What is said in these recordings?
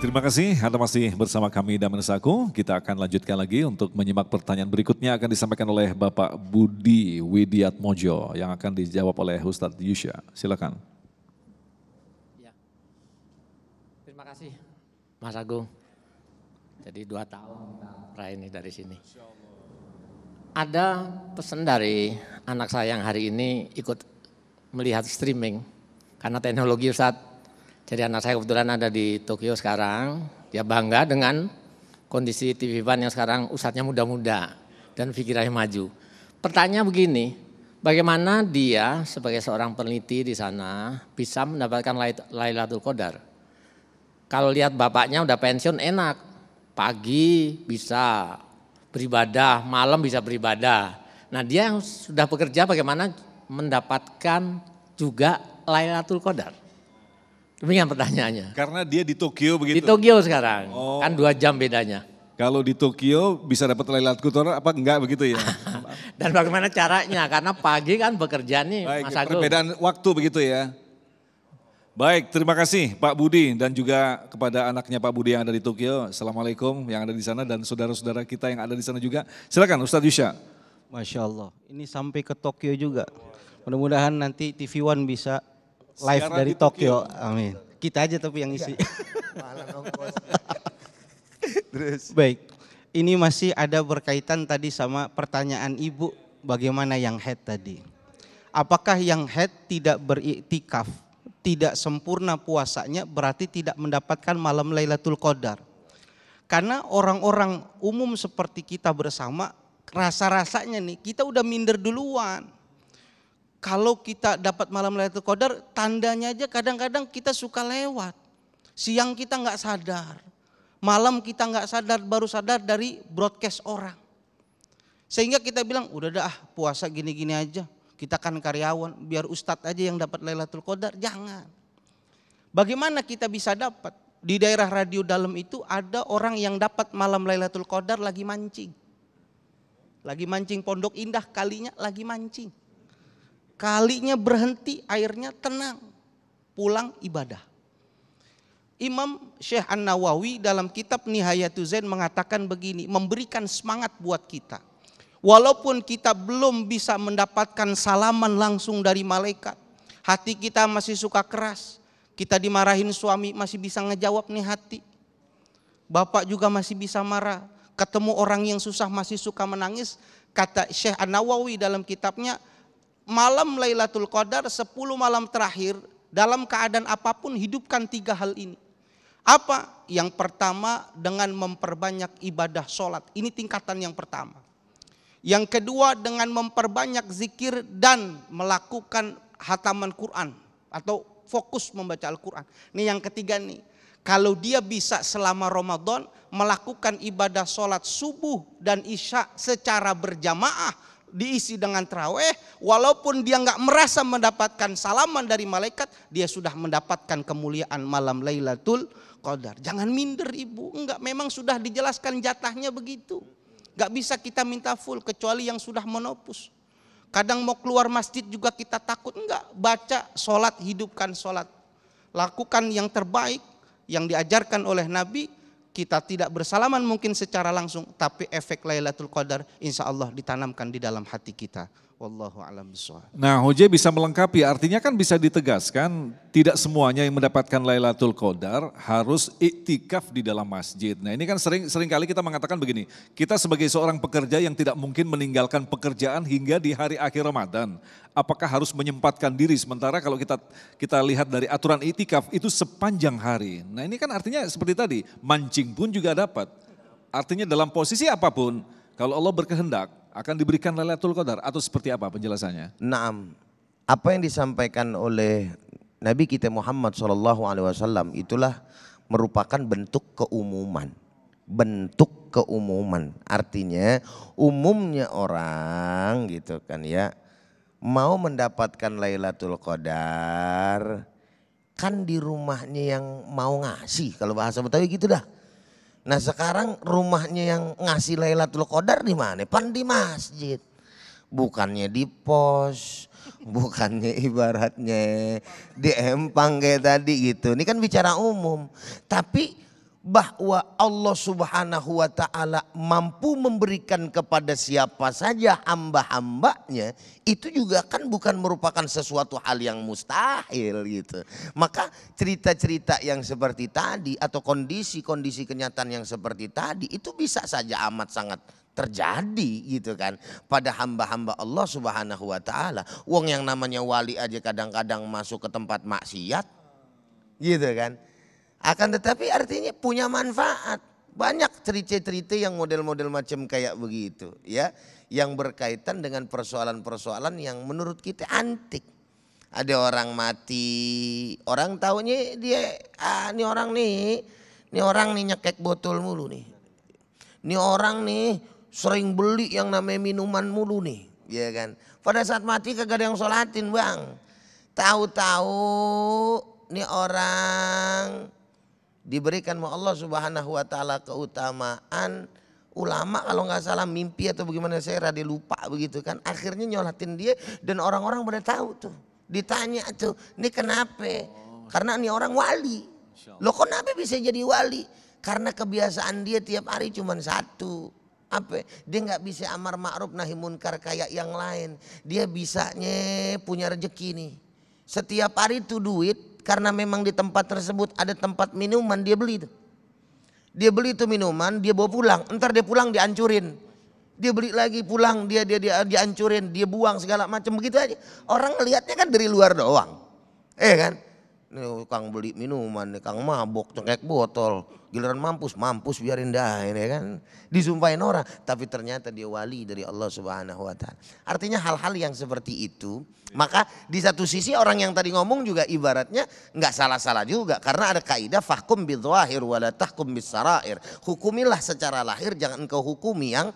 terima kasih Anda masih bersama kami dan Menesaku. Kita akan lanjutkan lagi untuk menyimak pertanyaan berikutnya akan disampaikan oleh Bapak Budi Widiatmojo yang akan dijawab oleh Ustadz Yusya. Silakan. Ya. Terima kasih Mas Agung. Jadi 2 tahun kita ini dari sini. Ada pesan dari anak saya yang hari ini ikut melihat streaming karena teknologi Ustadz. Jadi anak saya kebetulan ada di Tokyo sekarang, dia bangga dengan kondisi TV One yang sekarang ustadznya muda-muda dan pikirannya maju. Pertanyaan begini, bagaimana dia sebagai seorang peneliti di sana bisa mendapatkan Lailatul Qadar? Kalau lihat bapaknya udah pensiun enak, pagi bisa beribadah, malam bisa beribadah. Nah dia yang sudah bekerja bagaimana mendapatkan juga Lailatul Qadar? Demikian pertanyaannya. Karena dia di Tokyo begitu? Di Tokyo sekarang, Oh. kan 2 jam bedanya. Kalau di Tokyo bisa dapat Lailatul Qadar apa enggak begitu ya? Dan bagaimana caranya, karena pagi kan bekerja nih Baik, Mas Agung. perbedaan waktu begitu ya. Baik, terima kasih Pak Budi dan juga kepada anaknya Pak Budi yang ada di Tokyo. Assalamualaikum yang ada di sana dan saudara-saudara kita yang ada di sana juga. Silakan Ustadz Yusya. Masya Allah, ini sampai ke Tokyo juga. Mudah-mudahan nanti TV One bisa live Siaran dari di Tokyo. Amin. Kita aja tapi yang isi. Terus. Baik, ini masih ada berkaitan tadi sama pertanyaan Ibu, bagaimana yang head tadi. Apakah yang head tidak beriktikaf, tidak sempurna puasanya berarti tidak mendapatkan malam Lailatul Qadar? Karena orang-orang umum seperti kita bersama, rasa-rasanya nih kita udah minder duluan. Kalau kita dapat malam Lailatul Qadar, tandanya aja kadang-kadang kita suka lewat. Siang kita nggak sadar, malam kita nggak sadar, baru sadar dari broadcast orang. Sehingga kita bilang, udah dah puasa gini-gini aja. Kita kan karyawan, biar ustadz aja yang dapat Lailatul Qadar. Jangan. Bagaimana kita bisa dapat? Di daerah radio dalam itu ada orang yang dapat malam Lailatul Qadar lagi mancing. Lagi mancing Pondok Indah, kalinya lagi mancing. Kalinya berhenti, airnya tenang, pulang ibadah. Imam Syekh An-Nawawi dalam kitab Nihayatul Zain mengatakan begini, memberikan semangat buat kita. Walaupun kita belum bisa mendapatkan salaman langsung dari malaikat, hati kita masih suka keras, kita dimarahin suami masih bisa ngejawab nih hati. Bapak juga masih bisa marah, ketemu orang yang susah masih suka menangis. Kata Syekh An-Nawawi dalam kitabnya, malam Lailatul Qadar 10 malam terakhir dalam keadaan apapun hidupkan 3 hal ini. Apa? Yang pertama dengan memperbanyak ibadah sholat. Ini tingkatan yang pertama. Yang kedua dengan memperbanyak zikir dan melakukan hataman Quran atau fokus membaca Al-Quran. Ini yang ketiga nih. Kalau dia bisa selama Ramadan melakukan ibadah sholat subuh dan isya secara berjamaah, diisi dengan tarawih, walaupun dia nggak merasa mendapatkan salaman dari malaikat, dia sudah mendapatkan kemuliaan malam Lailatul Qadar. Jangan minder ibu, enggak, memang sudah dijelaskan jatahnya begitu. Nggak bisa kita minta full kecuali yang sudah menopus. Kadang mau keluar masjid juga kita takut, enggak, baca sholat, hidupkan sholat. Lakukan yang terbaik yang diajarkan oleh Nabi. Kita tidak bersalaman mungkin secara langsung, tapi efek Lailatul Qadar insya Allah ditanamkan di dalam hati kita. Wallahu a'lam bishawab. Nah, Hoje bisa melengkapi, artinya kan bisa ditegaskan tidak semuanya yang mendapatkan Lailatul Qadar harus iktikaf di dalam masjid. Nah, ini kan sering kali kita mengatakan begini, kita sebagai seorang pekerja yang tidak mungkin meninggalkan pekerjaan hingga di hari akhir Ramadan. Apakah harus menyempatkan diri, sementara kalau kita lihat dari aturan iktikaf itu sepanjang hari. Nah, ini kan artinya seperti tadi, mancing pun juga dapat. Artinya dalam posisi apapun, kalau Allah berkehendak akan diberikan Lailatul Qadar atau seperti apa penjelasannya? Naam, apa yang disampaikan oleh Nabi kita Muhammad SAW itulah merupakan bentuk keumuman. Bentuk keumuman, artinya umumnya orang gitu kan ya, mau mendapatkan Lailatul Qadar kan di rumahnya yang mau ngasih, kalau bahasa Betawi gitu dah. Nah sekarang rumahnya yang ngasih Lailatul Qadar di mana? Pan di masjid. Bukannya di pos, bukannya ibaratnya di empang kayak tadi gitu. Ini kan bicara umum. Tapi bahwa Allah Subhanahu wa taala mampu memberikan kepada siapa saja hamba-hambanya, itu juga kan bukan merupakan sesuatu hal yang mustahil gitu. Maka cerita-cerita yang seperti tadi atau kondisi-kondisi kenyataan yang seperti tadi itu bisa saja amat sangat terjadi gitu kan pada hamba-hamba Allah Subhanahu wa taala. Wong yang namanya wali aja kadang-kadang masuk ke tempat maksiat gitu kan. Akan tetapi artinya punya manfaat. Banyak cerita-cerita yang model-model macam kayak begitu ya, yang berkaitan dengan persoalan-persoalan yang menurut kita antik. Ada orang mati, orang taunya dia ini orang nih nyekek botol mulu nih. Ini orang nih sering beli yang namanya minuman mulu nih, ya kan. Pada saat mati kagak ada yang sholatin, Bang. Tahu-tahu nih orang diberikan sama Allah Subhanahu wa taala keutamaan. Ulama kalau nggak salah mimpi atau bagaimana saya rada lupa begitu kan. Akhirnya nyolatin dia dan orang-orang pada tahu tuh. Ditanya tuh, "Ini kenapa?" Karena ini orang wali. Loh kenapa bisa jadi wali? Karena kebiasaan dia tiap hari cuma satu. Apa? Dia nggak bisa amar ma'ruf nahi munkar kayak yang lain. Dia bisanya punya rezeki nih. Setiap hari tuh duit. Karena memang di tempat tersebut ada tempat minuman, dia beli itu. Dia beli itu minuman, dia bawa pulang. Entar dia pulang dihancurin. Dia beli lagi pulang, dia dihancurin, dia buang segala macam begitu aja. Orang ngelihatnya kan dari luar doang. Kan? Nih Kang beli minuman, nih Kang mabok, cengkek botol. Giliran mampus biarin dah ini kan. Disumpahin orang, tapi ternyata dia wali dari Allah Subhanahu wa taala. Artinya hal-hal yang seperti itu, maka di satu sisi orang yang tadi ngomong juga ibaratnya nggak salah-salah juga karena ada kaidah fahkum bidzahir wa la tahkum bisarair. Hukumilah secara lahir, jangan engkau hukumi yang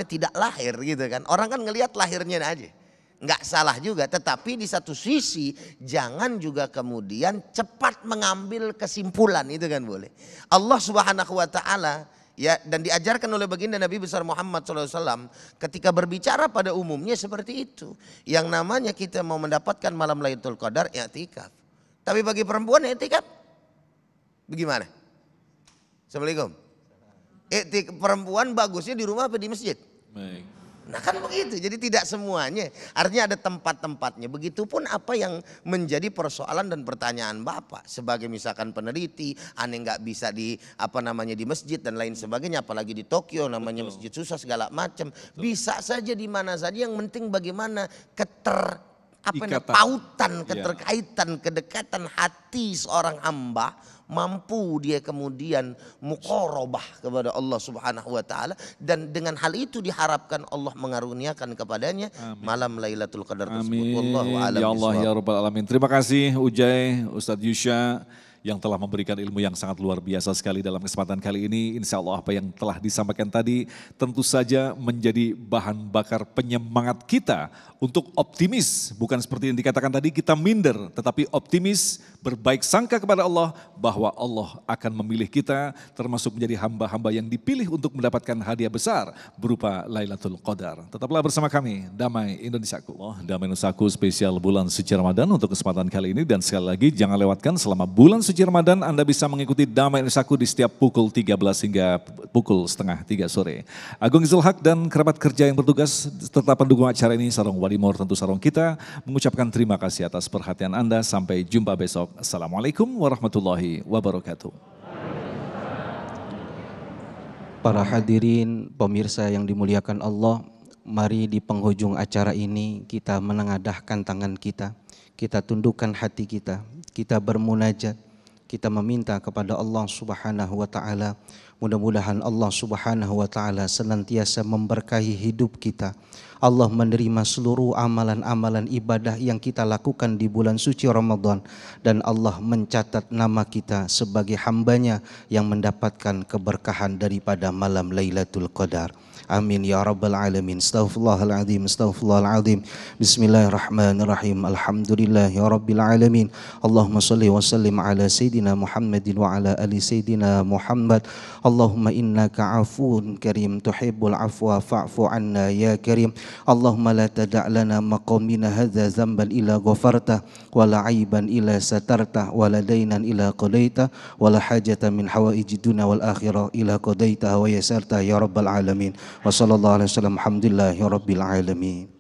tidak lahir gitu kan. Orang kan ngelihat lahirnya aja. Nggak salah juga, tetapi di satu sisi jangan juga kemudian cepat mengambil kesimpulan, itu kan boleh. Allah Subhanahu wa taala ya, dan diajarkan oleh baginda Nabi besar Muhammad SAW ketika berbicara pada umumnya seperti itu. Yang namanya kita mau mendapatkan malam Lailatul Qadar i'tikaf. Tapi bagi perempuan i'tikaf bagaimana? Assalamualaikum. Perempuan bagusnya di rumah apa di masjid? Baik. Nah kan begitu, jadi tidak semuanya. Artinya ada tempat-tempatnya. Begitupun apa yang menjadi persoalan dan pertanyaan Bapak sebagai misalkan peneliti, aneh nggak bisa di di masjid dan lain sebagainya, apalagi di Tokyo namanya masjid susah segala macam. Bisa saja di mana saja, yang penting bagaimana pautan, keterkaitan, kedekatan hati seorang hamba mampu dia kemudian muqarabah kepada Allah Subhanahu wa taala, dan dengan hal itu diharapkan Allah mengaruniakan kepadanya malam Lailatul Qadar tersebut. Wallahu a'lam. Ya Allah ya Rabbal alamin. Terima kasih Ujai, Ustadz Yusya yang telah memberikan ilmu yang sangat luar biasa sekali dalam kesempatan kali ini. Insya Allah apa yang telah disampaikan tadi tentu saja menjadi bahan bakar penyemangat kita untuk optimis. Bukan seperti yang dikatakan tadi kita minder, tetapi optimis, berbaik sangka kepada Allah bahwa Allah akan memilih kita termasuk menjadi hamba-hamba yang dipilih untuk mendapatkan hadiah besar berupa Lailatul Qadar. Tetaplah bersama kami, Damai Indonesiaku. Damai Indonesiaku spesial bulan suci Ramadan untuk kesempatan kali ini, dan sekali lagi jangan lewatkan selama bulan suci Ramadan Anda bisa mengikuti Damai Indonesiaku di setiap pukul 13 hingga pukul setengah 3 sore. Agung Izul Haq dan kerabat kerja yang bertugas tetap mendukung acara ini, sarung Wadimor tentu sarung kita, mengucapkan terima kasih atas perhatian Anda. Sampai jumpa besok. Assalamualaikum warahmatullahi wabarakatuh. Para hadirin pemirsa yang dimuliakan Allah, mari di penghujung acara ini kita menengadahkan tangan kita, kita tundukkan hati kita, kita bermunajat, kita meminta kepada Allah Subhanahu wa taala. Mudah-mudahan Allah Subhanahu wa taala senantiasa memberkahi hidup kita. Allah menerima seluruh amalan-amalan ibadah yang kita lakukan di bulan suci Ramadan, dan Allah mencatat nama kita sebagai hambanya yang mendapatkan keberkahan daripada malam Lailatul Qadar. Amin ya rabbal alamin. Astaghfirullahaladzim, astaghfirullahaladzim. Bismillahirrahmanirrahim. Alhamdulillahi rabbil alamin. Allahumma salli wa sallim ala Sayyidina Muhammadin wa ala ali Sayyidina Muhammad. Allahumma innaka afuun karim tuhibbul afwa fa'fu anna ya karim. Allahumma la tada' lana maqamina hadza zamban ila ghafarta wala aiban ila satarta wala dainan ila qadaita wala hajatan min hawaiji dunya wal akhirah ila qadaita wa yasarta ya rabbal alamin. Wa sallallahu alaihi wasallam alhamdulillahi rabbil alamin.